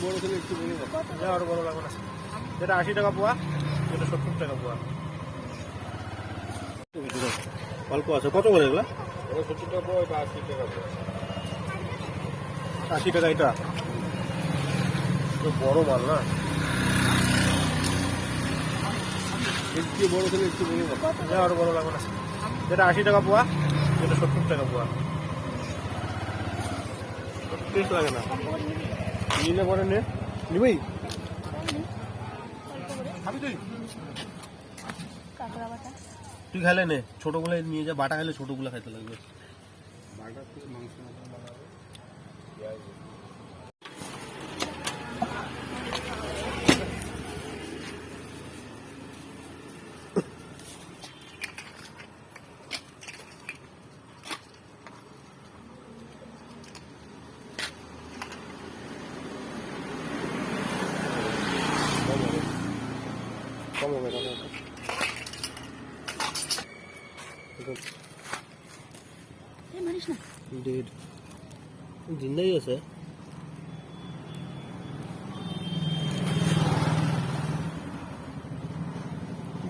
বড় ছেলে একটু বড় আরো বড় লাগবে না, যেটা 80 টাকা পোয়া, যেটা 70 টাকা পোয়া। অল্প আছে, কত করে এগুলা? 70 টাকা পোয়া, এটা 80 টাকা পোয়া। 80 টাকা এটা, বড় মাল না। একটু বড় ছেলে একটু বড় আরো বড় লাগবে না, যেটা 80 টাকা পোয়া, যেটা 70 টাকা পোয়া। টেস্ট লাগে না, নিলে পরে নে, নিবি খাবি তুই? তুই খাইলে নে, ছোটগুলো নিয়ে যা, বাটা খাইলে ছোটগুলো খাইতে লাগবে। বাটা দিয়ে মাংস বানাবে। কম হবে না, জিন্দাই আছে।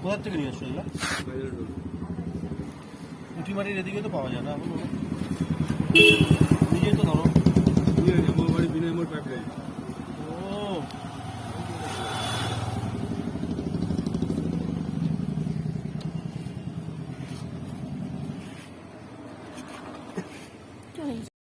কোথার থেকে নিয়ে আসছো এগুলা? পুঁটি মাটির এদিকে তো পাওয়া যায় না, নিজেই তো ধরো। আমার বাড়ি বিনয় মোড় পাইপ লাইন।